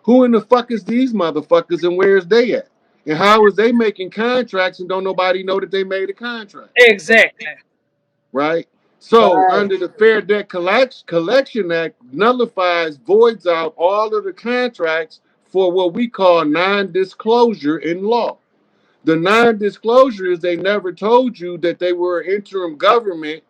Who in the fuck is these motherfuckers and where's they at? And how is they making contracts and don't nobody know that they made a contract? Exactly. Right? So Right. under the Fair Debt Collection Act nullifies, voids out all of the contracts for what we call non-disclosure in law. The non-disclosure is they never told you that they were an interim government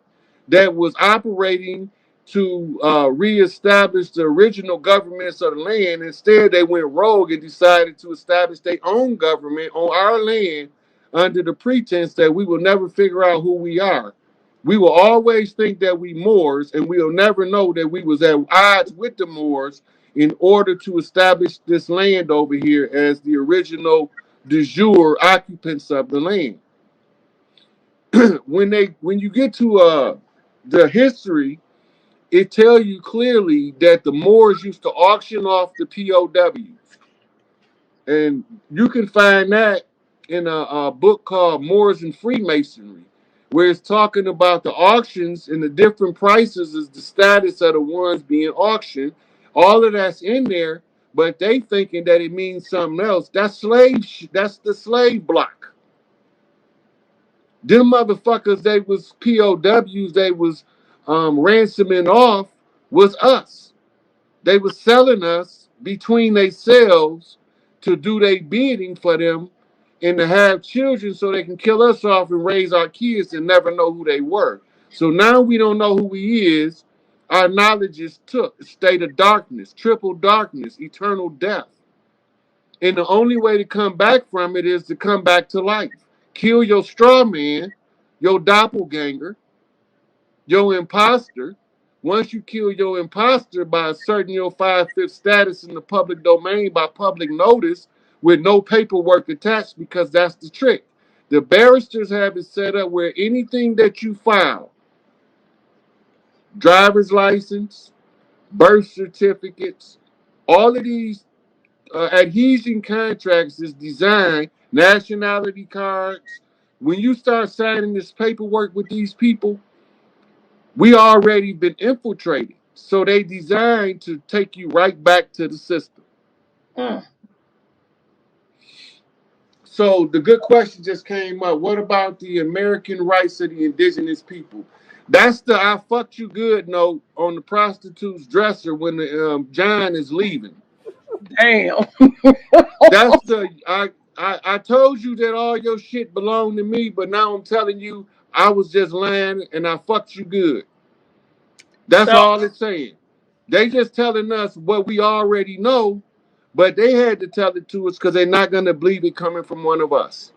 that was operating to reestablish the original governments of the land. Instead, they went rogue and decided to establish their own government on our land under the pretense that we will never figure out who we are. We will always think that we Moors, and we'll never know that we was at odds with the Moors in order to establish this land over here as the original de jure occupants of the land. When you get to the history, it tells you clearly that the Moors used to auction off the POWs, and you can find that in a book called Moors and Freemasonry, where it's talking about the auctions and the different prices is the status of the ones being auctioned. All of that's in there, but they thinking that it means something else. That's slave. That's the slave block. Them motherfuckers, they was POWs, they was ransoming off, was us. They was selling us between themselves to do their bidding for them and to have children so they can kill us off and raise our kids and never know who they were. So now we don't know who he is. Our knowledge is took, a state of darkness, triple darkness, eternal death. And the only way to come back from it is to come back to life. Kill your straw man, your doppelganger, your imposter. Once you kill your imposter by asserting your 5/5 status in the public domain by public notice with no paperwork attached, because that's the trick. The barristers have it set up where anything that you file, driver's license, birth certificates, all of these adhesion contracts is designed, nationality cards. When you start signing this paperwork with these people, we already been infiltrated. So they designed to take you right back to the system. Mm. So the good question just came up. What about the American rights of the indigenous people? That's the I fucked you good note on the prostitute's dresser when the John is leaving. Damn. That's the I told you that all your shit belonged to me, but now I'm telling you I was just lying and I fucked you good. That's So, all it's saying. They just telling us what we already know, but they had to tell it to us because they're not gonna believe it coming from one of us.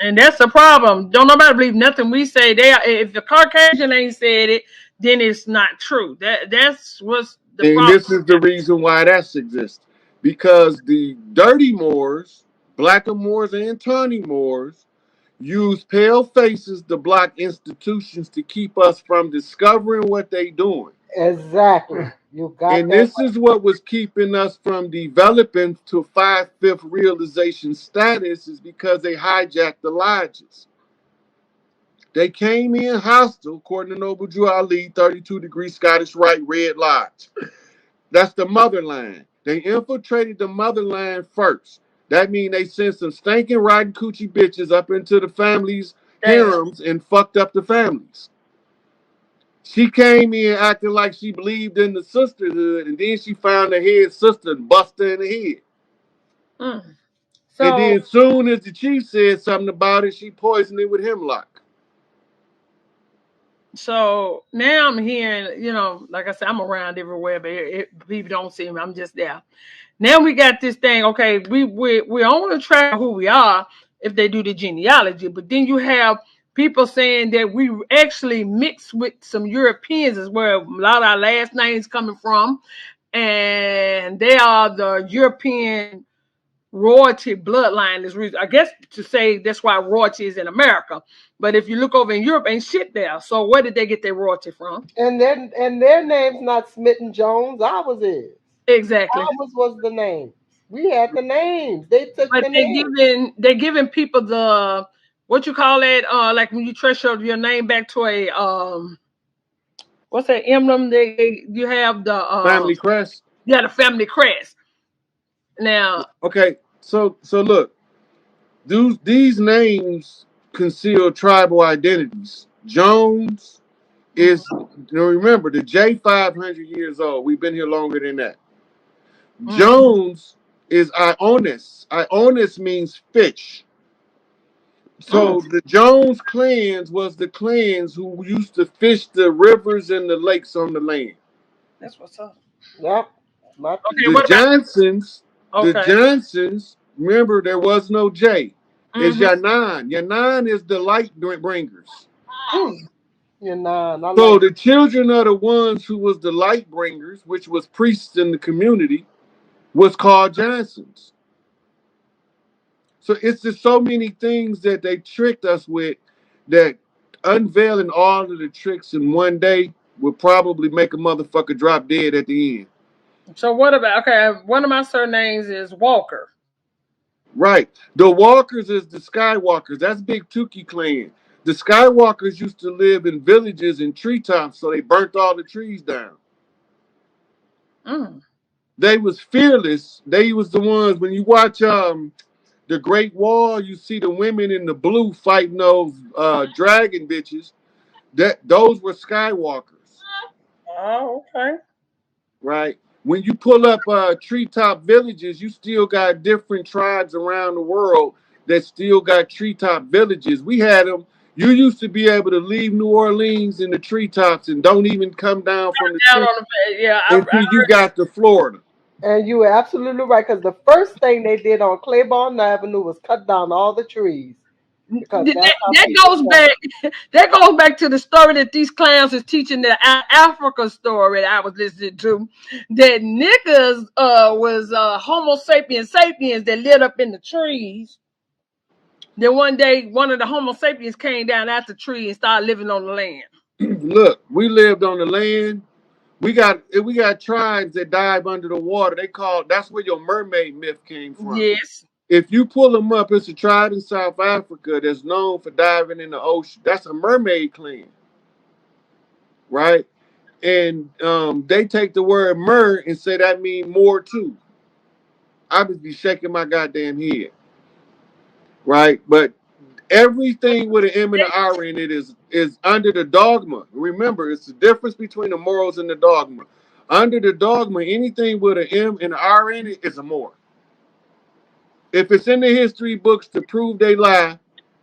and that's the problem. Don't nobody believe nothing we say. They are, if the Caucasian ain't said it, then it's not true. That's what's the And problem. this is the reason why that exists. Because the dirty Moors, blacker Moors and tawny Moors, use pale faces to block institutions to keep us from discovering what they doing. Exactly. You got And that this is what was keeping us from developing to 5/5 realization status is because they hijacked the lodges. They came in hostile, according to Noble Drew Ali, 32-degree Scottish Rite Red Lodge. That's the motherland. They infiltrated the motherland first. That means they sent some stinking rotten coochie bitches up into the families' Damn. harems and fucked up the families. She came in acting like she believed in the sisterhood, and then she found her head sister and busted her in the head. Mm. And So, then soon as the chief said something about it, she poisoned it with hemlock. so now I'm hearing, like I said, I'm around everywhere, but people don't see me. I'm just there. Now we got this thing. Okay, we're on the track of who we are if they do the genealogy, but then you have people saying that we actually mix with some Europeans, is where a lot of our last names coming from, and they are the European royalty bloodline. Is reason, I guess, to say that's why royalty is in America. But if you look over in Europe, ain't shit there. So where did they get their royalty from? and their name's not Smitten Jones. Ours is. Exactly. Ours was the name. We had the names. They took But the name. they're giving people the, what you call it, like when you trace your name back to a what's that emblem, you have the Family crest. yeah, the family crest. Now, Okay, so look, these names conceal tribal identities. Jones mhm, is, remember, the J 500 years old. We've been here longer than that. mhm. Jones is Ionis. Ionis means fish. So the Jones clans was the clans who used to fish the rivers and the lakes on the land. That's what's up. Yep. My Okay, The people. what about okay? Johnsons, remember there was no J. It's Mm-hmm. Yanan. Yanan is the light bringers. Mm. You know, I So like the children of the ones who was the light bringers, which was priests in the community, was called Johnsons. So it's just so many things that they tricked us with that unveiling all of the tricks in one day would probably make a motherfucker drop dead at the end. So what about okay? One of my surnames is Walker. Right. The Walkers is the Skywalkers. That's Big Tukey clan. The Skywalkers used to live in villages and treetops, so they burnt all the trees down. Mm. They was fearless. They was the ones when you watch the Great Wall, you see the women in the blue fighting those dragon bitches. That those were Skywalkers, Oh, okay. right? When you pull up treetop villages, you still got different tribes around the world that still got treetop villages. We had them. You used to be able to leave New Orleans in the treetops and don't even come down from the Down tree on the bed. Yeah, I until you got to Florida. and you were absolutely right because the first thing they did on Claiborne Avenue was cut down all the trees because that, that's how that people goes felt. back. That goes back to the story that these clowns is teaching the Africa story that I was listening to. That niggas was Homo sapiens sapiens that lived up in the trees. Then one day, one of the Homo sapiens came down out the tree and started living on the land. Look, we lived on the land. We got tribes that dive under the water. They call that's where your mermaid myth came from. Yes. If you pull them up, it's a tribe in South Africa that's known for diving in the ocean. That's a mermaid clan, right? And they take the word mer and say that mean more too. I would be shaking my goddamn head, right? But everything with an M and an R in it is under the dogma. Remember, it's the difference between the morals and the dogma. Under the dogma, anything with an M and an R in it is a more. If it's in the history books to prove they lie,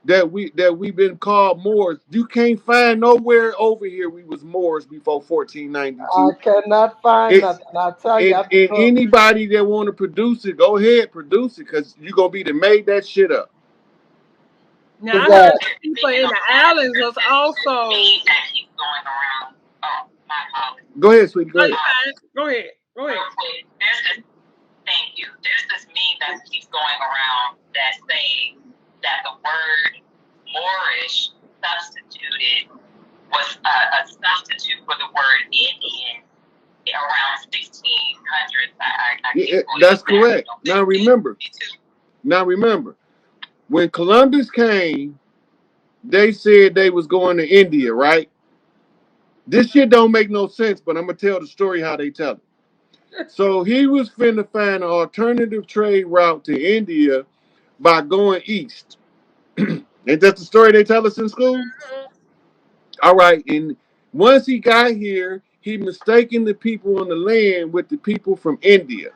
that we've been called Moors, you can't find nowhere over here we was Moors before I 1492. cannot find It nothing. I tell you, and, I've been and anybody that want to produce it, go ahead, produce it, because you're gonna be the made that shit up. Now I heard exactly. the people in the islands was also. Go ahead, sweetie, go Oh, ahead. you fine. Go ahead. Go ahead. Yeah, that's correct. Now remember, when Columbus came, they said they was going to India, right? This shit don't make no sense, but I'm gonna tell the story how they tell it. So he was finna find an alternative trade route to India by going east. Ain't that the story they tell us in school? All right, and once he got here, he mistaken the people on the land with the people from India.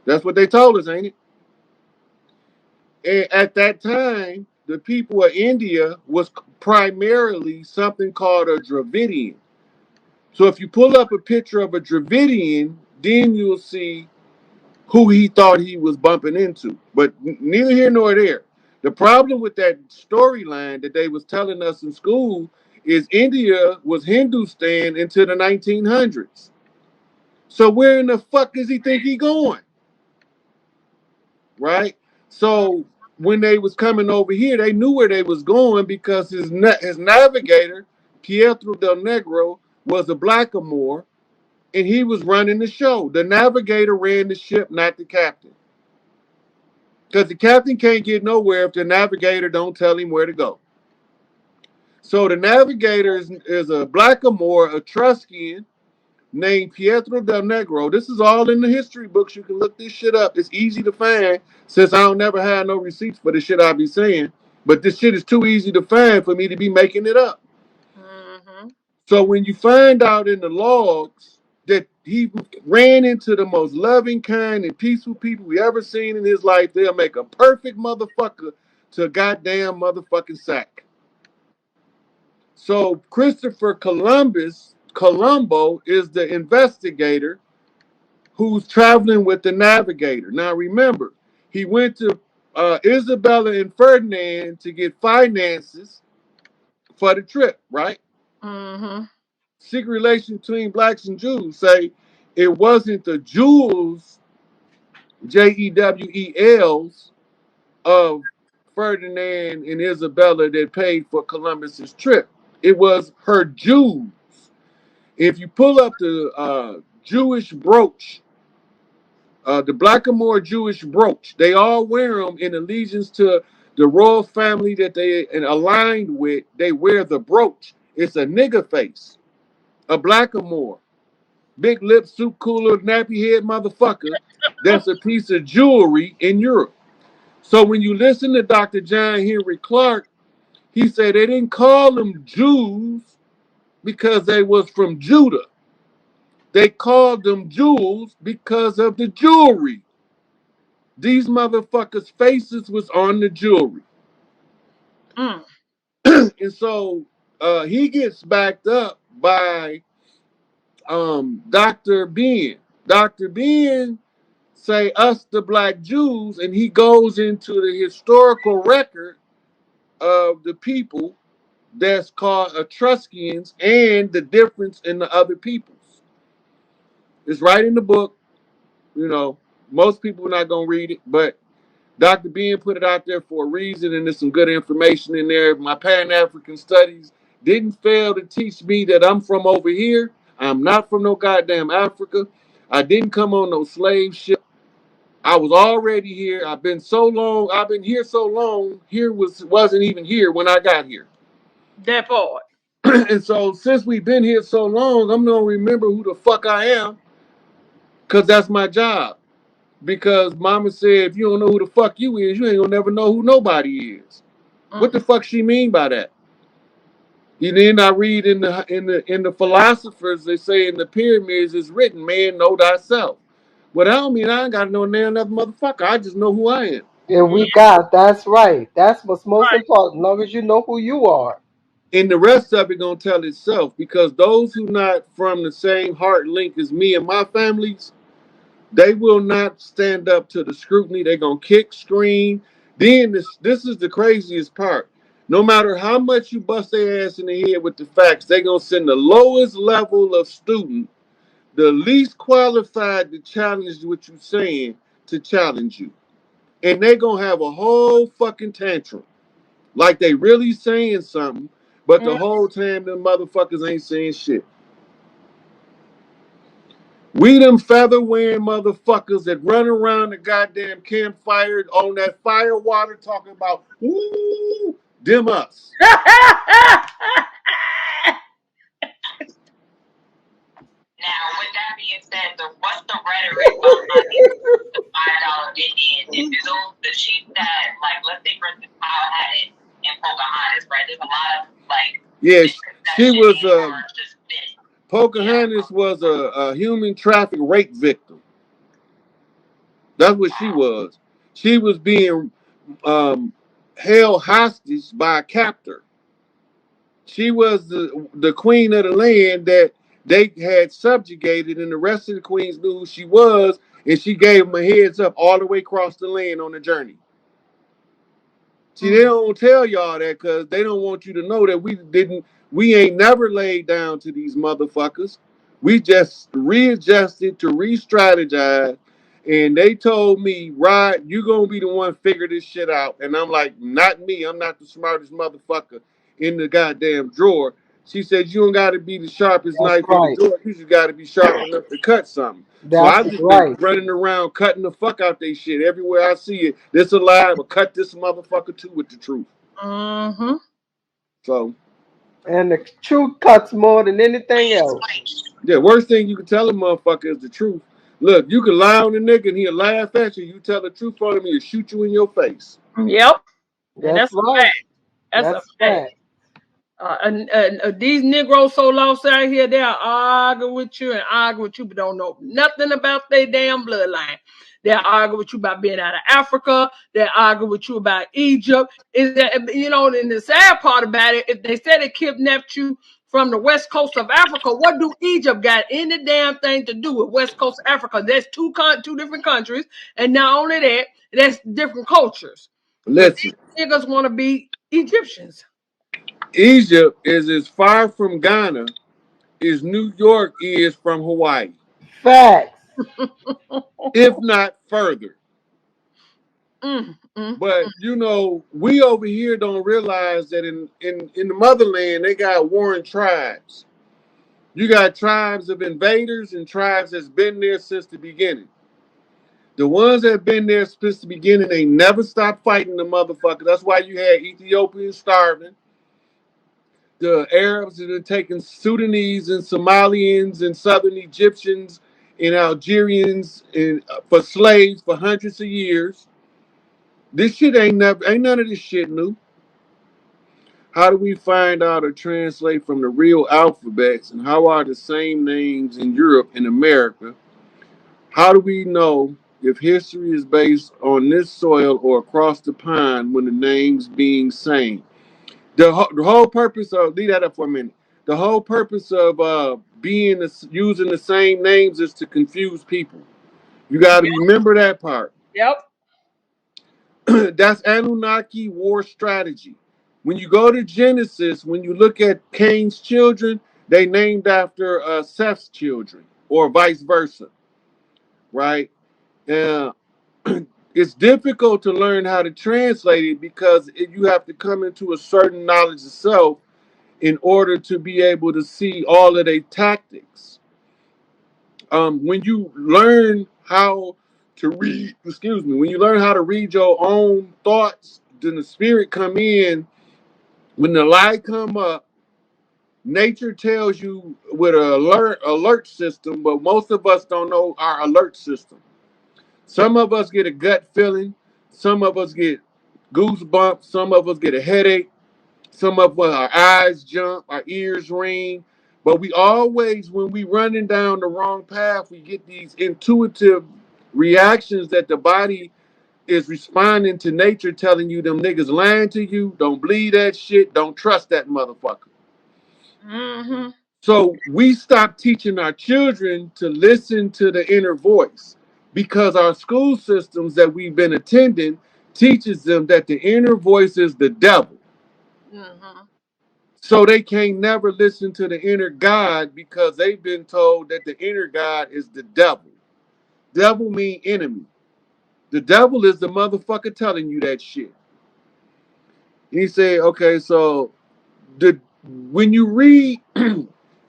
That's what they told us, ain't it? And at that time, the people of India was primarily something called a Dravidian. So if you pull up a picture of a Dravidian, then you'll see who he thought he was bumping into. But neither here nor there. The problem with that storyline that they was telling us in school is India was Hindustan into the 1900s. So where in the fuck does he think he going? Right? So when they was coming over here, they knew where they was going because his navigator, Pietro del Negro, was a blackamoor and he was running the show. The navigator ran the ship, not the captain. Because the captain can't get nowhere if the navigator don't tell him where to go. So the navigator is a blackamoor, Etruscan, named Pietro del Negro. This is all in the history books. You can look this shit up. It's easy to find since I don't never have no receipts for the shit I be saying. But this shit is too easy to find for me to be making it up. Mm-hmm. So when you find out in the logs that he ran into the most loving, kind, and peaceful people we ever seen in his life, they'll make a perfect motherfucker to a goddamn motherfucking sack. So Christopher Colombo is the investigator who's traveling with the navigator. Now remember, he went to Isabella and Ferdinand to get finances for the trip, right? Mm-hmm. Secret relation between blacks and Jews say it wasn't the Jews, Jewels, of Ferdinand and Isabella that paid for Columbus's trip. It was her Jews. If you pull up the Jewish brooch, the Blackamoor Jewish brooch, they all wear them in allegiance to the royal family that they aligned with. They wear the brooch. It's a nigger face, a Blackamoor. Big lip, soup cooler, nappy head motherfucker. That's a piece of jewelry in Europe. So when you listen to Dr. John Henry Clark, he said they didn't call them Jews because they was from Judah. They called them jewels because of the jewelry. These motherfuckers' faces was on the jewelry. Mm. And so he gets backed up by Dr. Ben. Dr. Ben say us the black Jews, and he goes into the historical record of the people that's called Etruscans and the difference in the other peoples. It's right in the book. You know, most people are not gonna read it, but Dr. Ben put it out there for a reason, and there's some good information in there. My Pan African studies didn't fail to teach me that I'm from over here. I'm not from no goddamn Africa. I didn't come on no slave ship. I was already here. I've been so long. I've been here so long. Here wasn't even here when I got here. That part. And so since we've been here so long, I'm gonna remember who the fuck I am, cause that's my job. Because Mama said if you don't know who the fuck you is, you ain't gonna never know who nobody is. Mm. What the fuck she mean by that? And then I read in the philosophers, they say in the pyramids it's written, "Man, know thyself." Well, that don't mean I ain't got to know none other motherfucker. I just know who I am. And we Yeah. got that's right. That's what's most Right. important. As long as you know who you are. And the rest of it gonna tell itself because those who not from the same heart link as me and my families, they will not stand up to the scrutiny. They're gonna kick, scream. Then this is the craziest part. No matter how much you bust their ass in the head with the facts, they gonna send the lowest level of student, the least qualified to challenge what you're saying, to challenge you. And they gonna have a whole fucking tantrum. Like they really saying something, but the Mm. whole time them motherfuckers ain't saying shit. We them feather wearing motherfuckers that run around the goddamn campfire on that fire water talking about, ooh, them us. Now, with that being said, what's the rhetoric behind the $5 Indians? And do those the sheep that, like, let's say for instance, Kyle had it in Pocahontas, right? There's a lot of like Yeah, she misconception was or just this, Pocahontas was a human traffic rape victim. That's what she was. She was being um, held hostage by a captor. She was the queen of the land that they had subjugated, and the rest of the queens knew who she was, and she gave them a heads up all the way across the land on the journey. See, they Mm. don't tell y'all that because they don't want you to know that we ain't never laid down to these motherfuckers. We just readjusted to re-strategize. And they told me, Rod, you gonna be the one figure this shit out. And I'm like, not me. I'm not the smartest motherfucker in the goddamn drawer. She said, you don't gotta be the sharpest That's knife in the right. drawer. You just gotta be sharp enough to cut something. So That's I've just been right. running around cutting the fuck out they shit everywhere I see it. This a lie, but cut this motherfucker too with the truth. Mm-hmm. So And the truth cuts more than anything else. explain. Yeah, worst thing you can tell a motherfucker is the truth. Look, you can lie on a nigga and he'll laugh at you. You tell the truth on him, he'll shoot you in your face. Yep, and That's that's a right. fact. That's a That's fact. fact. These Negroes so lost out here, they'll argue with you and argue with you, but don't know nothing about their damn bloodline. They'll argue with you about being out of Africa. They'll argue with you about Egypt. Is that, you know? And the sad part about it, if they said they kidnapped you from the west coast of Africa, what do Egypt got any damn thing to do with west coast Africa? That's two different countries, and not only that, that's different cultures. But Listen, these niggas want to be Egyptians. Egypt is as far from Ghana as New York is from Hawaii, Facts. if not further. Mm, mm, But you know, we over here don't realize that in the motherland they got warring tribes. You got tribes of invaders and tribes that's been there since the beginning. The ones that have been there since the beginning, they never stopped fighting the motherfucker. That's why you had Ethiopians starving. The Arabs have been taking Sudanese and Somalians and Southern Egyptians and Algerians and for slaves for hundreds of years. This shit ain't none of this shit new. How do we find out or translate from the real alphabets, and how are the same names in Europe and America? How do we know if history is based on this soil or across the pond when the names being same? The whole purpose of leave that up for a minute. The whole purpose of using the same names is to confuse people. You got to remember that part. yep. That's Anunnaki war strategy. When you go to Genesis, when you look at Cain's children, they named after Seth's children, or vice versa, right? Uh, it's difficult to learn how to translate it because you have to come into a certain knowledge of self in order to be able to see all of their tactics. When you learn how to read, excuse me, when you learn how to read your own thoughts, then the spirit come in. When the lie come up, nature tells you with an alert system, but most of us don't know our alert system. Some of us get a gut feeling, some of us get goosebumps, some of us get a headache, some of us our eyes jump, our ears ring. But we always, when we running down the wrong path, we get these intuitive reactions that the body is responding to nature telling you them niggas lying to you. Don't believe that shit. Don't trust that motherfucker. Mm-hmm. So we stop teaching our children to listen to the inner voice because our school systems that we've been attending teaches them that the inner voice is the devil. Mm-hmm. So they can't never listen to the inner God because they've been told that the inner God is the devil. Devil mean enemy. The devil is the motherfucker telling you that shit. He said, okay, so the when you read,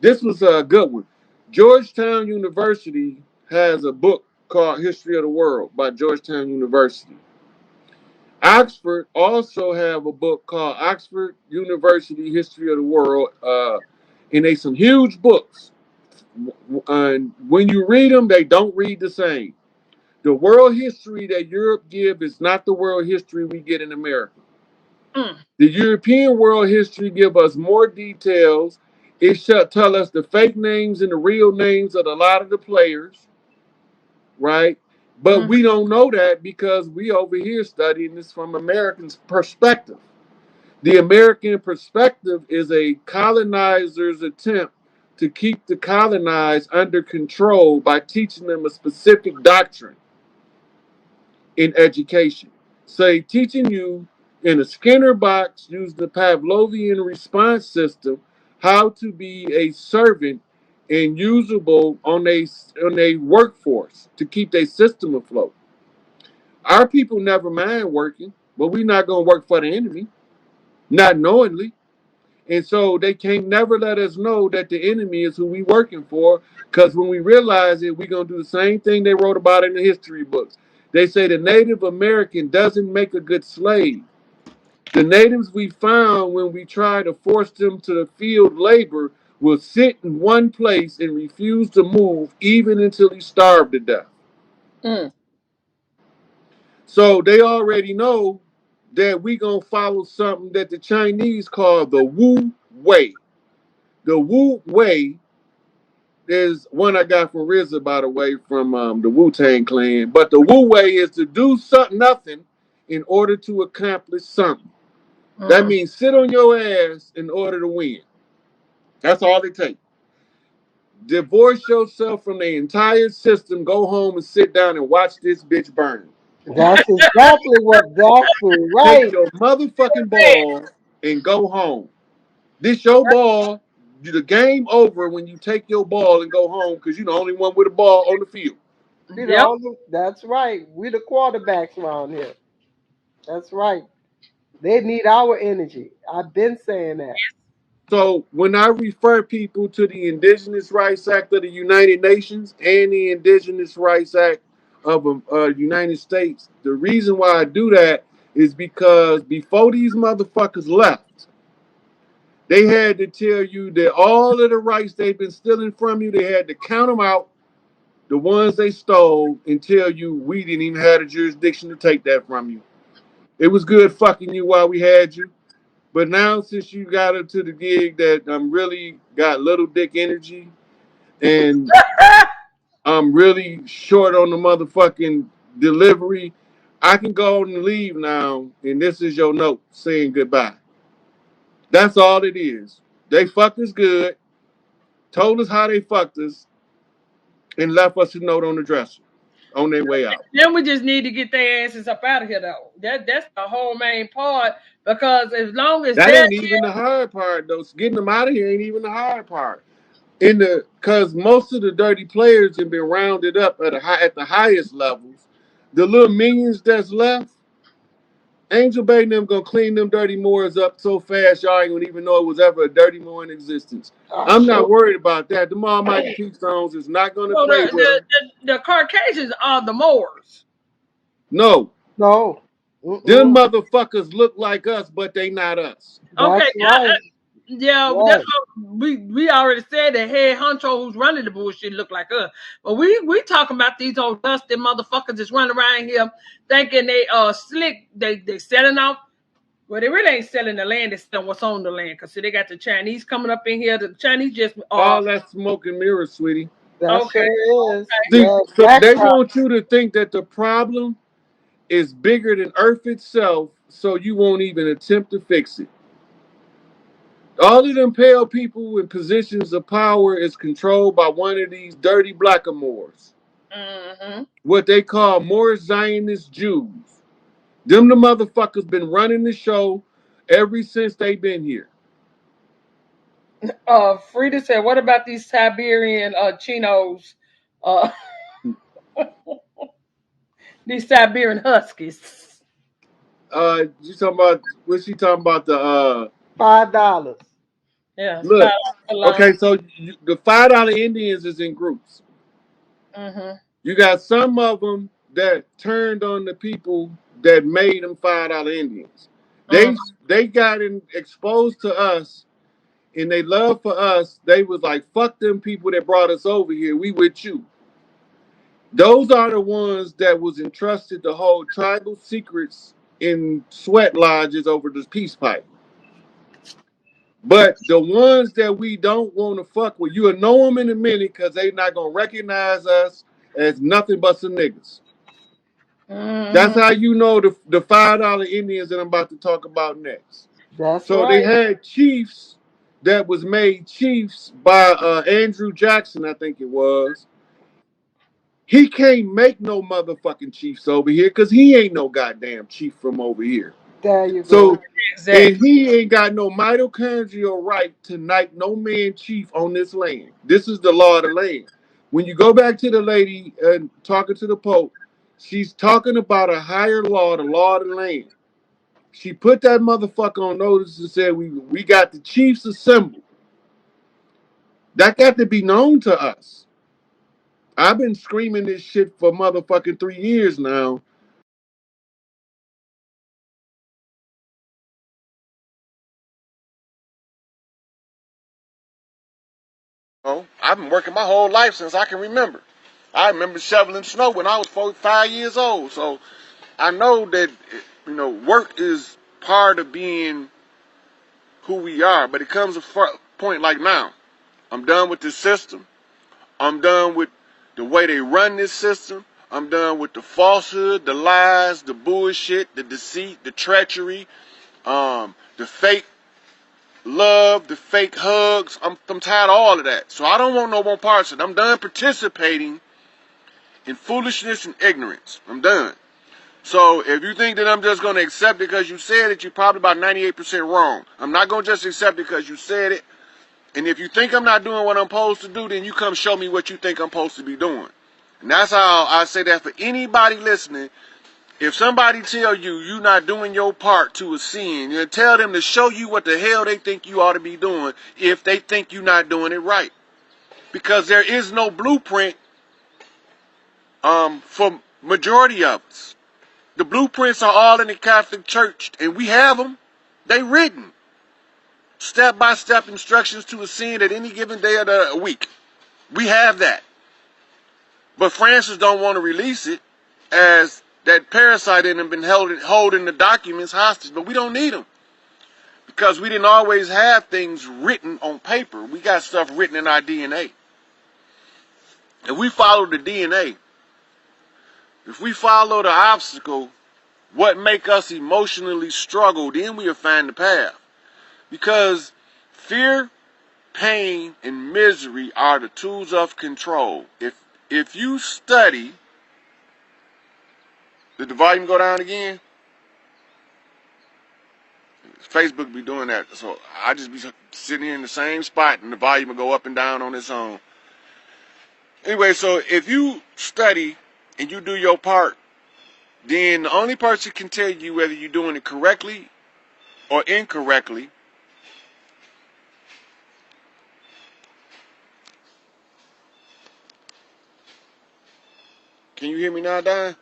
this was a good one. Georgetown University has a book called History of the World by Georgetown University. Oxford also have a book called Oxford University History of the World, and they some huge books. And when you read them, they don't read the same. The world history that Europe give is not the world history we get in America. Mm. The European world history give us more details. It shall tell us the fake names and the real names of a lot of the players, right? But Mm. we don't know that because we over here studying this from Americans' perspective. The American perspective is a colonizer's attempt to keep the colonized under control by teaching them a specific doctrine in education. Say teaching you in a Skinner box using the Pavlovian response system how to be a servant and usable on a workforce to keep their system afloat. Our people never mind working, but we're not gonna work for the enemy, not knowingly. And so they can't never let us know that the enemy is who we working for. Because when we realize it, we're gonna do the same thing they wrote about in the history books. They say the Native American doesn't make a good slave. The natives we found when we tried to force them to the field labor will sit in one place and refuse to move even until he starved to death. Mm. So they already know that we gonna follow something that the Chinese call the Wu Wei. The Wu Wei is one I got from RZA, by the way, from the Wu Tang Clan. But the Wu Wei is to do something, nothing, in order to accomplish something. That Mm. means sit on your ass in order to win. That's all it takes. Divorce yourself from the entire system. Go home and sit down and watch this bitch burn. That's exactly what. That's Take right. your motherfucking ball and go home. This your ball. The game over when you take your ball and go home because you're the only one with a ball on the field. We the Yep. only. That's right. We the quarterbacks around here. That's right. They need our energy. I've been saying that. So when I refer people to the Indigenous Rights Act of the United Nations and the Indigenous Rights Act of the United States, the reason why I do that is because before these motherfuckers left, they had to tell you that all of the rights they've been stealing from you, they had to count them out, the ones they stole, and tell you we didn't even have the jurisdiction to take that from you. It was good fucking you while we had you. But now, since you got into the gig that I'm really got little dick energy and I'm really short on the motherfucking delivery, I can go on and leave now. And this is your note saying goodbye. That's all it is. They fucked us good, told us how they fucked us, and left us a note on the dresser on their way out. Then we just need to get their asses up out of here, though. That's the whole main part. Because as long as That they're ain't even the hard part, though. Getting them out of here ain't even the hard part. In the because most of the dirty players have been rounded up at the highest levels. The little minions that's left, Angel Bay and them gonna clean them dirty moors up so fast y'all ain't gonna even know it was ever a dirty moor in existence. I I'm not sure. worried about that. The Almighty Pete Stones is not gonna well, play with them. the Caucasians are the Moors. No, No. them Mm-mm. motherfuckers look like us, but they not us. Okay, That's right. yeah, that's Right. what we already said that head honcho who's running the bullshit look like us. But we talking about these old dusty motherfuckers that's running around here thinking they slick. They selling off. Well, they really ain't selling the land. They're selling what's on the land. Cause see, they got the Chinese coming up in here. The Chinese just All that smoke and mirrors, sweetie. That okay. sure is. See, Yeah. so they Backdrop. want you to think that the problem is bigger than Earth itself, so you won't even attempt to fix it. All of them pale people in positions of power is controlled by one of these dirty blackamoors, Mm-hmm. what they call more Zionist Jews. Them the motherfuckers been running the show ever since they been here. Frida said, "What about these Siberian chinos? Uh, these Siberian huskies." You talking about what she talking about $5. Yeah, look. alone. Okay, so the $5 Indians is in groups. Mm-hmm. You got some of them that turned on the people that made them $5 Indians. Mm-hmm. They got exposed to us, and they love for us. They was like, "Fuck them people that brought us over here. We with you." Those are the ones that was entrusted to hold tribal secrets in sweat lodges over the peace pipe. But the ones that we don't want to fuck with, you'll know them in a minute because they not gonna recognize us as nothing but some niggas. That's Mm-hmm. how you know the $5 Indians that I'm about to talk about next. That's So they right. had chiefs that was made chiefs by Andrew Jackson, I think it was. He can't make no motherfucking chiefs over here because he ain't no goddamn chief from over here. There you go. So, and Exactly. he ain't got no mitochondrial right to knight no man chief on this land. This is the law of the land. When you go back to the lady and talking to the Pope, she's talking about a higher law, the law of the land. She put that motherfucker on notice and said, we got the chiefs assembled. That got to be known to us. I've been screaming this shit for motherfucking 3 years now. know, I've been working my whole life since I can remember. I remember shoveling snow when I was 4, 5 years old. So I know that, you know, work is part of being who we are. But it comes to a point like now. I'm done with this system. I'm done with the way they run this system. I'm done with the falsehood, the lies, the bullshit, the deceit, the treachery, the fake love, the fake hugs. I'm tired of all of that. So I don't want no more parts of it. I'm done participating in foolishness and ignorance. I'm done. So if you think that I'm just going to accept it because you said it, you're probably about 98% wrong. I'm not going to just accept it because you said it. And if you think I'm not doing what I'm supposed to do, then you come show me what you think I'm supposed to be doing. And that's how I say that for anybody listening. If somebody tell you you're not doing your part to a sin, you tell them to show you what the hell they think you ought to be doing if they think you're not doing it right. Because there is no blueprint for majority of us. The blueprints are all in the Catholic Church, and we have them. They written. Step-by-step instructions to a sin at any given day of the week. We have that. But Francis don't want to release it as that parasite in them been holding the documents hostage. But we don't need them. Because we didn't always have things written on paper. We got stuff written in our DNA. If we follow the DNA, if we follow the obstacle, what make us emotionally struggle, then we'll find the path. Because fear, pain, and misery are the tools of control. If you study, did the volume go down again? Facebook be doing that, so I just be sitting here in the same spot and the volume will go up and down on its own. Anyway, so if you study and you do your part, then the only person can tell you whether you're doing it correctly or incorrectly Can you hear me now, Don?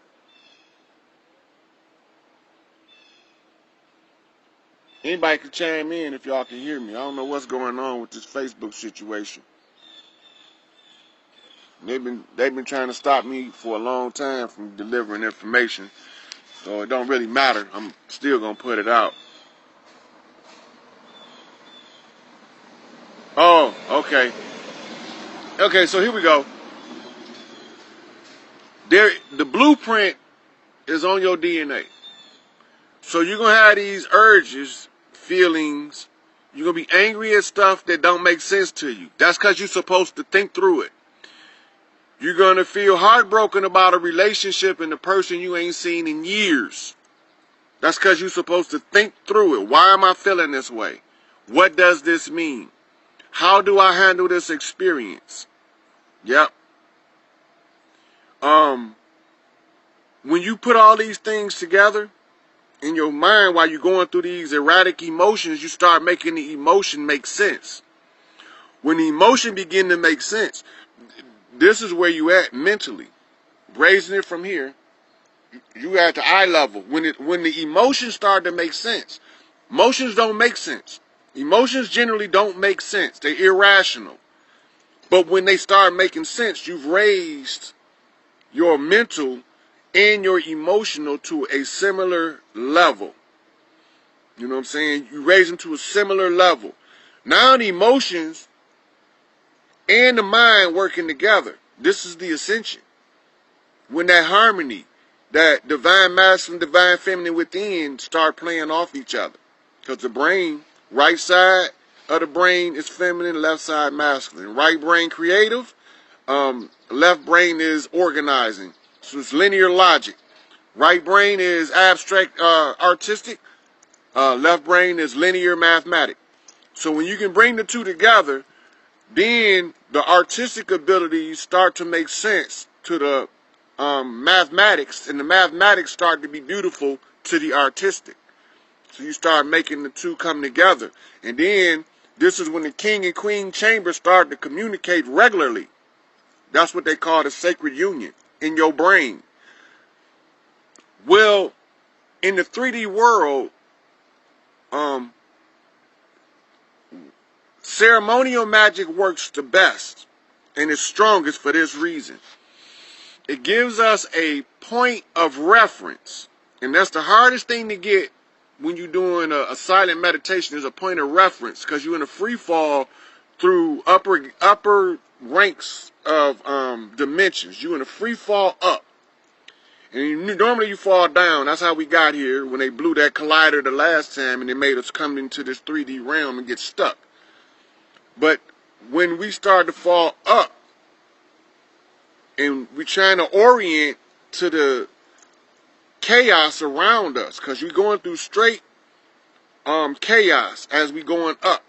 Anybody can chime in if y'all can hear me. I don't know what's going on with this Facebook situation. They've been trying to stop me for a long time from delivering information. So it don't really matter. I'm still gonna put it out. Oh, okay. Okay, so here we go. The blueprint is on your DNA. So you're gonna have these urges, feelings. You're gonna be angry at stuff that don't make sense to you. That's because you're supposed to think through it. You're gonna feel heartbroken about a relationship and the person you ain't seen in years. That's because you're supposed to think through it. Why am I feeling this way? What does this mean? How do I handle this experience? Yep. When you put all these things together in your mind while you're going through these erratic emotions, you start making the emotion make sense. When the emotion begin to make sense, this is where you at mentally. Raising it from here, you at the eye level. When the emotions start to make sense, emotions don't make sense. Emotions generally don't make sense. They're irrational. But when they start making sense, you've raised your mental and your emotional to a similar level. You know what I'm saying? You raise them to a similar level. Now the emotions and the mind working together. This is the ascension. When that harmony, that divine masculine, divine feminine within start playing off each other. Because the brain, right side of the brain is feminine, left side masculine. Right brain creative, left brain is organizing. So it's linear logic. Right brain is abstract artistic. Left brain is linear mathematic. So when you can bring the two together, then the artistic abilities start to make sense to the mathematics, and the mathematics start to be beautiful to the artistic. So you start making the two come together. And then this is when the king and queen chamber start to communicate regularly. That's what they call the sacred union in your brain. Well, in the 3D world, Ceremonial magic works the best and is strongest for this reason. It gives us a point of reference, and that's the hardest thing to get when you're doing a silent meditation, is a point of reference, because you're in a free fall through upper ranks of dimensions. You're in a free fall up, and normally you fall down. That's how we got here when they blew that collider the last time, and it made us come into this 3D realm and get stuck. But when we start to fall up, and we're trying to orient to the chaos around us, because we're going through straight chaos as we going up.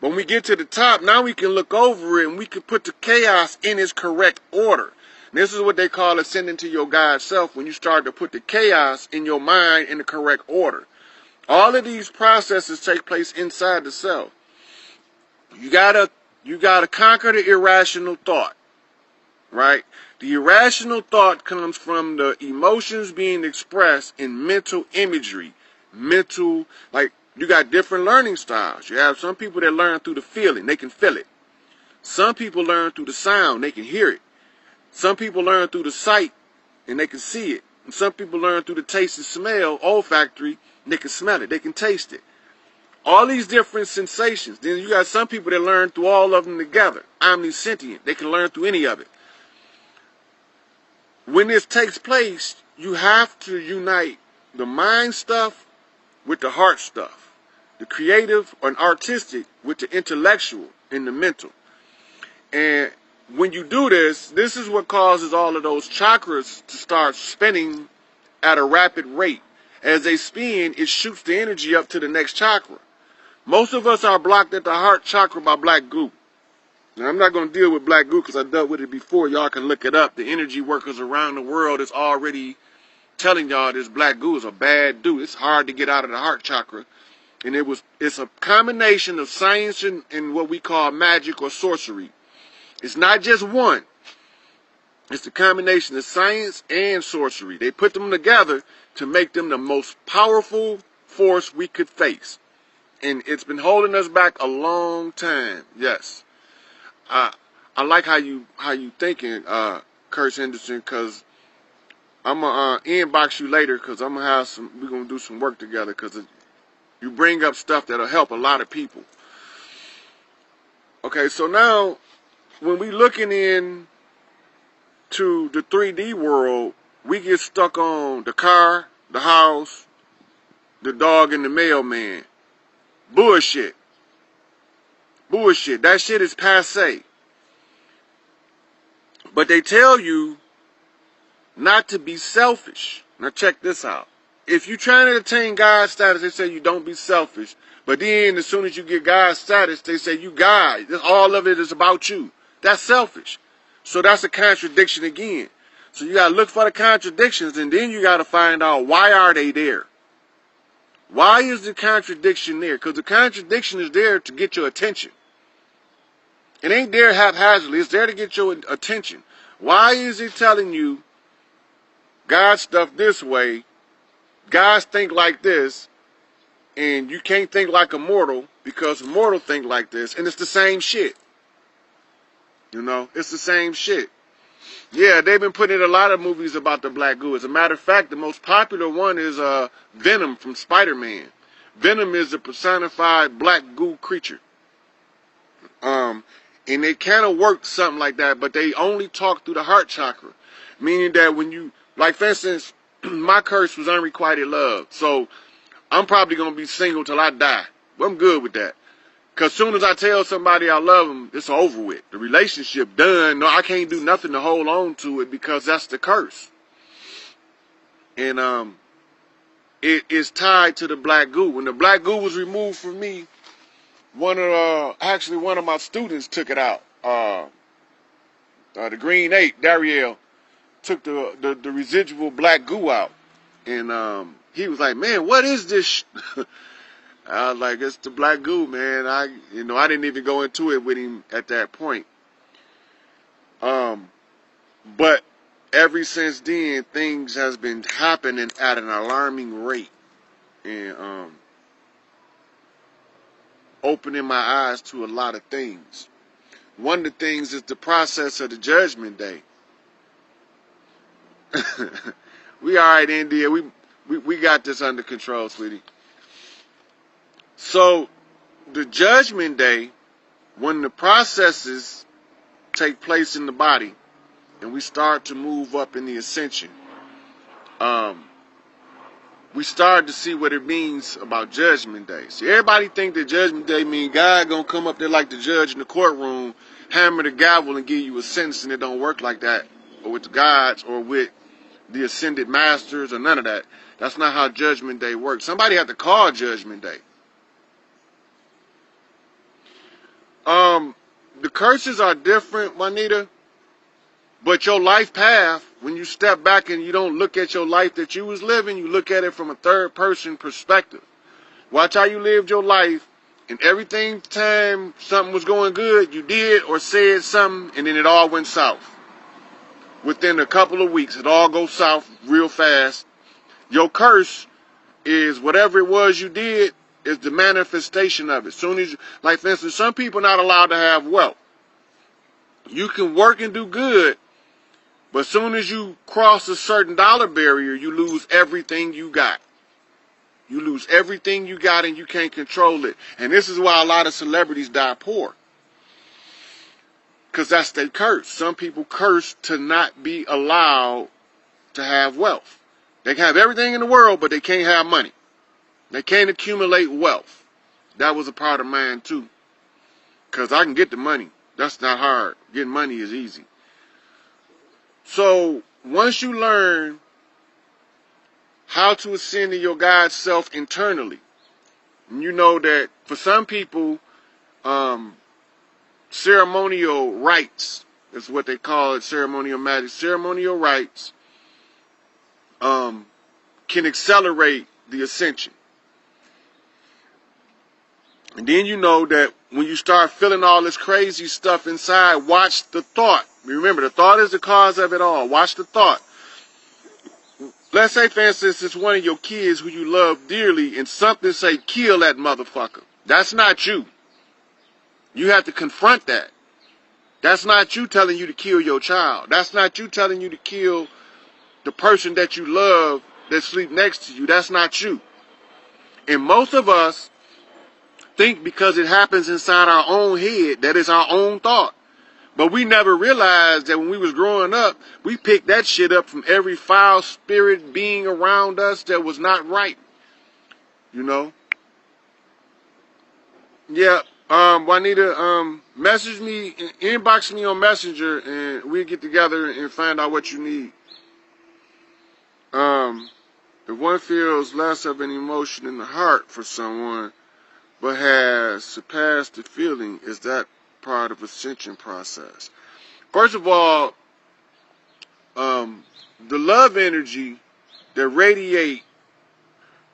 When we get to the top, now we can look over it and we can put the chaos in its correct order. And this is what they call ascending to your God self, when you start to put the chaos in your mind in the correct order. All of these processes take place inside the self. You gotta conquer the irrational thought, right? The irrational thought comes from the emotions being expressed in mental imagery. Like, you got different learning styles. You have some people that learn through the feeling, they can feel it. Some people learn through the sound, they can hear it. Some people learn through the sight, and they can see it. And some people learn through the taste and smell, olfactory, and they can smell it, they can taste it. All these different sensations. Then you got some people that learn through all of them together. Omniscient, they can learn through any of it. When this takes place, you have to unite the mind stuff with the heart stuff, the creative and artistic with the intellectual and the mental. And when you do this, this is what causes all of those chakras to start spinning at a rapid rate. As they spin, it shoots the energy up to the next chakra. Most of us are blocked at the heart chakra by black goo. Now, I'm not going to deal with black goo because I dealt with it before. Y'all can look it up. The energy workers around the world is already telling y'all this black goo is a bad dude. It's hard to get out of the heart chakra. And it's a combination of science and what we call magic or sorcery. It's not just one. It's a combination of science and sorcery. They put them together to make them the most powerful force we could face. And it's been holding us back a long time. Yes. I like how you thinking, Curtis Henderson, because I'm gonna inbox you later, because we're gonna do some work together, because you bring up stuff that'll help a lot of people. Okay, so now when we looking in to the 3D world, we get stuck on the car, the house, the dog, and the mailman. Bullshit. Bullshit. That shit is passe. But they tell you not to be selfish. Now check this out. If you're trying to attain God status, they say you don't be selfish. But then as soon as you get God status, they say you God. All of it is about you. That's selfish. So that's a contradiction again. So you got to look for the contradictions, and then you got to find out, why are they there? Why is the contradiction there? Because the contradiction is there to get your attention. It ain't there haphazardly. It's there to get your attention. Why is it telling you God stuff this way, guys think like this, and you can't think like a mortal because mortal think like this, and it's the same shit. You know, it's the same shit. Yeah, they've been putting in a lot of movies about the black goo. As a matter of fact, the most popular one is Venom from Spider-Man. Venom is a personified black goo creature. And they kind of work something like that, but they only talk through the heart chakra. Meaning that when you, like for instance, my curse was unrequited love. So I'm probably going to be single till I die. Well, I'm good with that. Because as soon as I tell somebody I love them, it's over with. The relationship done. No, I can't do nothing to hold on to it because that's the curse. And it is tied to the black goo. When the black goo was removed from me, one of my students took it out. The Green 8, Dariel, took the residual black goo out. And he was like, man, what is this? I was like, it's the black goo, man. I didn't even go into it with him at that point. But ever since then, things has been happening at an alarming rate. And opening my eyes to a lot of things. One of the things is the process of the judgment day. We all right, India. We got this under control, sweetie. So the judgment day, when the processes take place in the body and we start to move up in the ascension, we start to see what it means about judgment day. See, everybody think that judgment day means God gonna come up there like the judge in the courtroom, hammer the gavel and give you a sentence, and it don't work like that, or with the gods, or with the ascended masters, or none of that. That's not how judgment day works. Somebody had to call judgment day. The curses are different, Juanita, but your life path, when you step back and you don't look at your life that you was living, you look at it from a third person perspective. Watch how you lived your life, and everything time something was going good, you did or said something, and then it all went south. Within a couple of weeks, it all goes south real fast. Your curse is whatever it was you did is the manifestation of it. Soon as, like for instance, some people are not allowed to have wealth. You can work and do good, but soon as you cross a certain dollar barrier, you lose everything you got. You lose everything you got and you can't control it. And this is why a lot of celebrities die poor. Because that's their curse. Some people curse to not be allowed to have wealth. They can have everything in the world, but they can't have money. They can't accumulate wealth. That was a part of mine too. Because I can get the money. That's not hard. Getting money is easy. So once you learn how to ascend to your God self internally, and you know that for some people, ceremonial rites is what they call it, ceremonial magic. Ceremonial rites can accelerate the ascension. And then you know that when you start feeling all this crazy stuff inside, watch the thought. Remember, the thought is the cause of it all. Watch the thought. Let's say, for instance, it's one of your kids who you love dearly, and something say, kill that motherfucker. That's not you. You have to confront that. That's not you telling you to kill your child. That's not you telling you to kill the person that you love that sleep next to you. That's not you. And most of us think because it happens inside our own head that it's our own thought. But we never realized that when we was growing up, we picked that shit up from every foul spirit being around us that was not right. You know? Yeah, Juanita, message me, inbox me on Messenger, and we'll get together and find out what you need. If one feels less of an emotion in the heart for someone, but has surpassed the feeling, is that part of ascension process? First of all, the love energy that radiate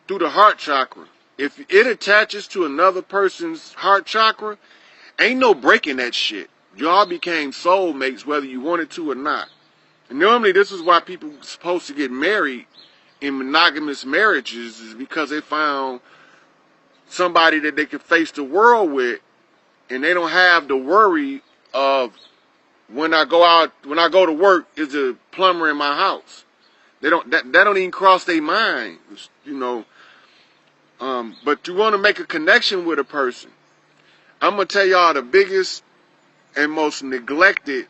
through the heart chakra, if it attaches to another person's heart chakra, ain't no breaking that shit. Y'all became soulmates whether you wanted to or not. And normally this is why people are supposed to get married in monogamous marriages, is because they found somebody that they can face the world with, and they don't have the worry of when I go to work, is a plumber in my house. They don't that don't even cross their mind, you know. But you want to make a connection with a person. I'm gonna tell y'all the biggest and most neglected.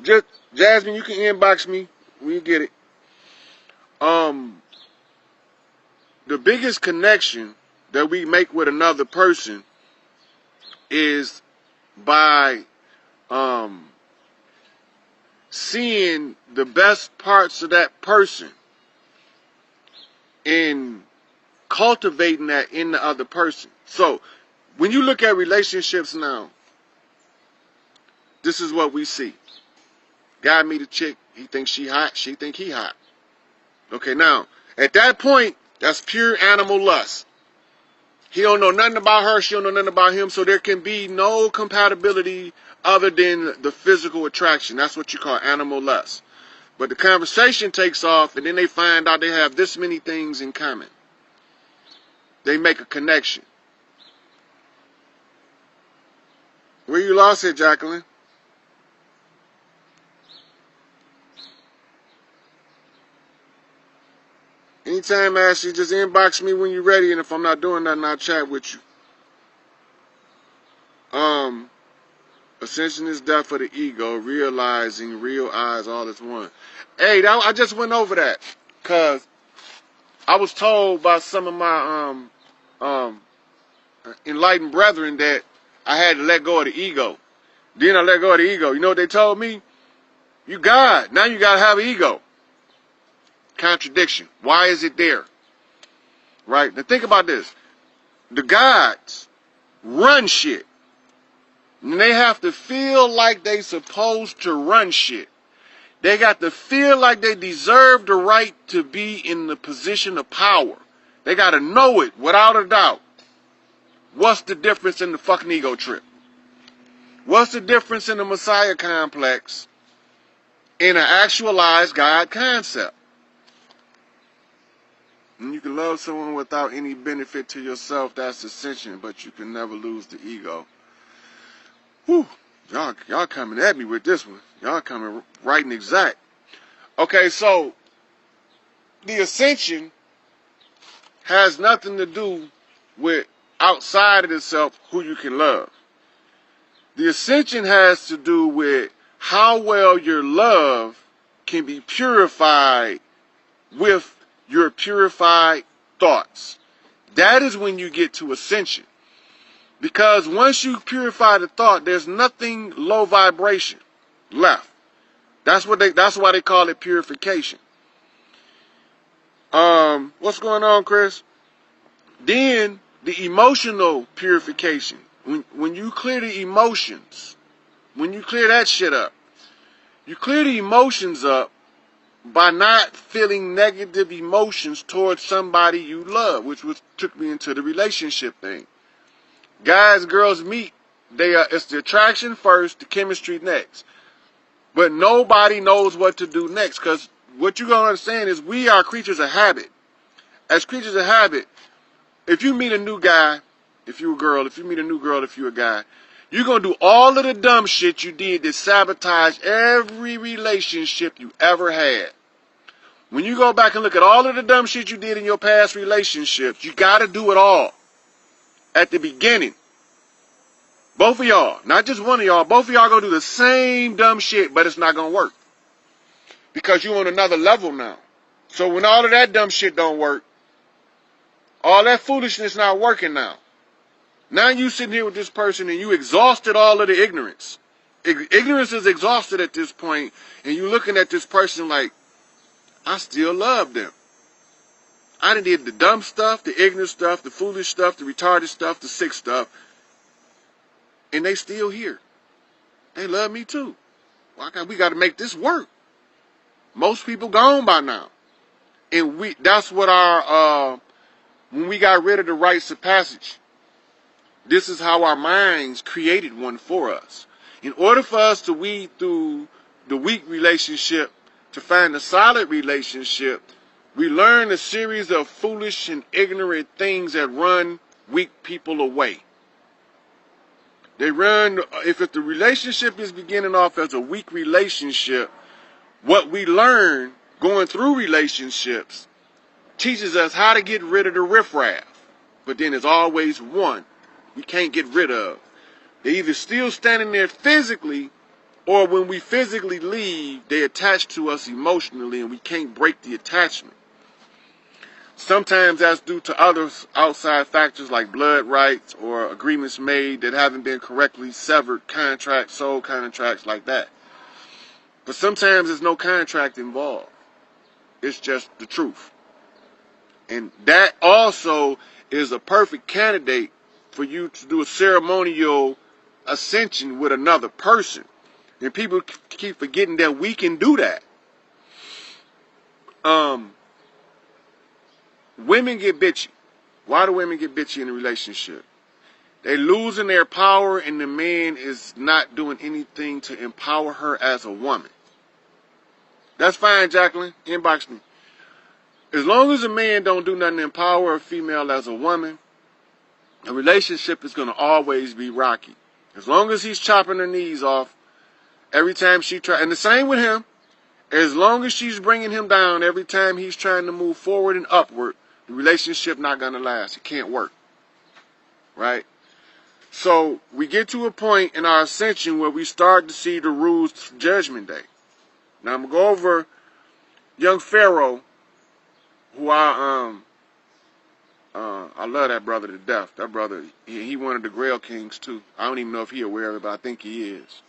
Just Jasmine, you can inbox me when you get it. The biggest connection that we make with another person is by seeing the best parts of that person and cultivating that in the other person. So when you look at relationships now, this is what we see. Guy meet a chick, he thinks she hot, she think he hot. Okay, now at that point, that's pure animal lust. He don't know nothing about her, she don't know nothing about him, so there can be no compatibility other than the physical attraction. That's what you call animal lust. But the conversation takes off, and then they find out they have this many things in common. they make a connection. Where you lost it, Jacqueline? Anytime, Ashley, just inbox me when you're ready, and if I'm not doing nothing, I'll chat with you. Ascension is death for the ego, realizing real eyes all is one. Hey, I just went over that, because I was told by some of my enlightened brethren that I had to let go of the ego. Then I let go of the ego. You know what they told me? You God. Now you got to have an ego. Contradiction. Why is it there? Right? Now think about this. The gods run shit. And they have to feel like they supposed to run shit. They got to feel like they deserve the right to be in the position of power. They got to know it without a doubt. What's the difference in the fucking ego trip? What's the difference in the Messiah complex in an actualized God concept? And you can love someone without any benefit to yourself, that's ascension, but you can never lose the ego. Whew, y'all coming at me with this one. Y'all coming right and exact. Okay, so the ascension has nothing to do with outside of itself who you can love. The ascension has to do with how well your love can be purified with your purified thoughts. That is when you get to ascension. Because once you purify the thought, there's nothing low vibration left. That's why they call it purification. What's going on, Chris? Then the emotional purification. When you clear the emotions, when you clear that shit up, you clear the emotions up by not feeling negative emotions towards somebody you love, which took me into the relationship thing. Guys, girls meet. It's the attraction first, the chemistry next. But nobody knows what to do next, because what you're going to understand is we are creatures of habit. As creatures of habit, if you meet a new guy, if you're a girl, if you meet a new girl, if you're a guy, you're going to do all of the dumb shit you did to sabotage every relationship you ever had. When you go back and look at all of the dumb shit you did in your past relationships, you got to do it all at the beginning. Both of y'all, not just one of y'all, both of y'all going to do the same dumb shit, but it's not going to work. Because you're on another level now. So when all of that dumb shit don't work, all that foolishness not working now. Now you sitting here with this person and you exhausted all of the ignorance. Ignorance is exhausted at this point, and you looking at this person like, I still love them. I done did the dumb stuff, the ignorant stuff, the foolish stuff, the retarded stuff, the sick stuff, and they still here. They love me too. We got to make this work. Most people gone by now. And that's what when we got rid of the rites of passage, this is how our minds created one for us. In order for us to weed through the weak relationship to find a solid relationship, we learn a series of foolish and ignorant things that run weak people away. If the relationship is beginning off as a weak relationship, what we learn going through relationships teaches us how to get rid of the riffraff. But then there's always one we can't get rid of. They're either still standing there physically, or when we physically leave, they attach to us emotionally and we can't break the attachment. Sometimes that's due to other outside factors like blood rights or agreements made that haven't been correctly severed, contracts, soul contracts like that. But sometimes there's no contract involved. It's just the truth. And that also is a perfect candidate for you to do a ceremonial ascension with another person. And people keep forgetting that we can do that. Women get bitchy. Why do women get bitchy in a relationship? They losing their power and the man is not doing anything to empower her as a woman. That's fine, Jacqueline. Inbox me. as long as a man don't do nothing to empower a female as a woman, a relationship is going to always be rocky. As long as he's chopping her knees off every time she try, and the same with him, as long as she's bringing him down every time he's trying to move forward and upward, the relationship not going to last. It can't work, right? So we get to a point in our ascension where we start to see the rules for Judgment Day. Now I'm going to go over young Pharaoh, who I love that brother to death. That brother, he one of the Grail Kings too. I don't even know if he aware of it, but I think he is.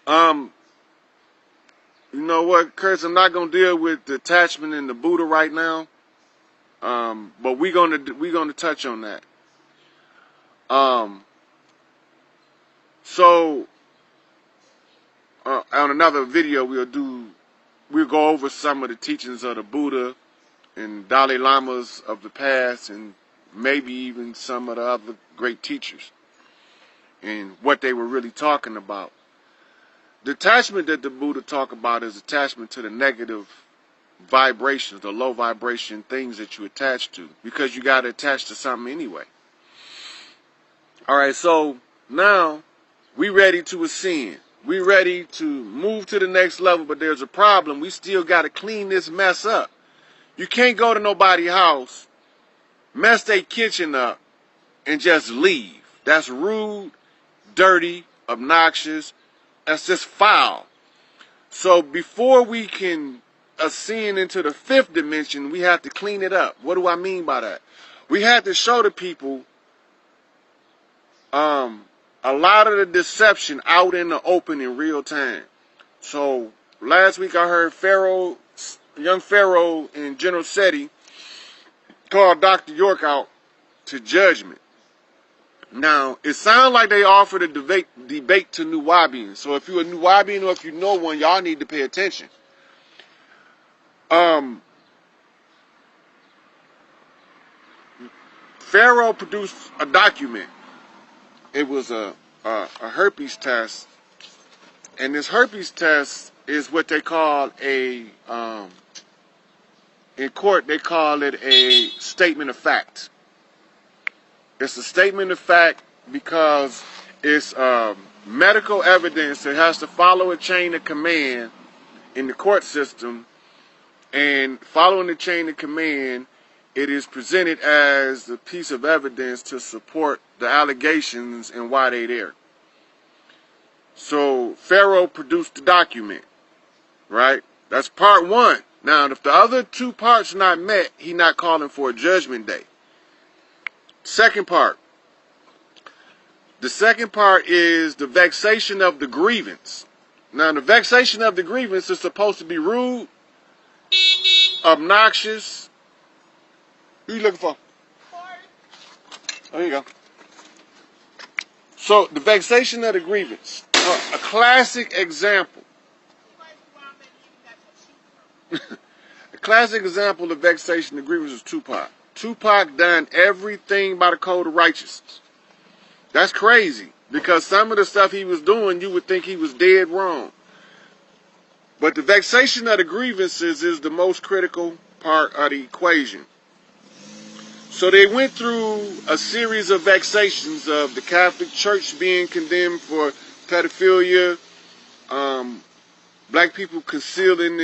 You know what, Chris? I'm not gonna deal with the attachment in the Buddha right now. But we're gonna touch on that. So on another video we'll go over some of the teachings of the Buddha and Dalai Lamas of the past, and maybe even some of the other great teachers, and what they were really talking about. The attachment that the Buddha talk about is attachment to the negative vibrations, the low vibration things that you attach to, because you got to attach to something anyway. All right, so now we ready to ascend. We ready to move to the next level, but there's a problem. We still got to clean this mess up. You can't go to nobody's house, mess their kitchen up, and just leave. That's rude, dirty, obnoxious. That's just foul. So before we can ascend into the fifth dimension, we have to clean it up. What do I mean by that? We have to show the people a lot of the deception out in the open in real time. So last week I heard young Pharaoh and General Seti called Dr. York out to judgment. Now, it sounds like they offered a debate to Nuwabians. So if you're a Nuwabian or if you know one, y'all need to pay attention. Pharaoh produced a document. It was a herpes test. And this herpes test is what they call in court, they call it a statement of fact. It's a statement of fact because it's medical evidence that has to follow a chain of command in the court system, and following the chain of command, it is presented as a piece of evidence to support the allegations and why they're there. So Pharaoh produced the document, right? That's part one. Now, if the other two parts not met, he's not calling for a judgment day. Second part. The second part is the vexation of the grievance. Now, the vexation of the grievance is supposed to be rude, obnoxious. Who you looking for? Oh, here you go. So, the vexation of the grievance. A classic example. A classic example of vexation of grievance is Tupac. Tupac done everything by the code of righteousness. That's crazy, because some of the stuff he was doing, you would think he was dead wrong. But the vexation of the grievances is the most critical part of the equation. So they went through a series of vexations of the Catholic Church being condemned for pedophilia, black people concealing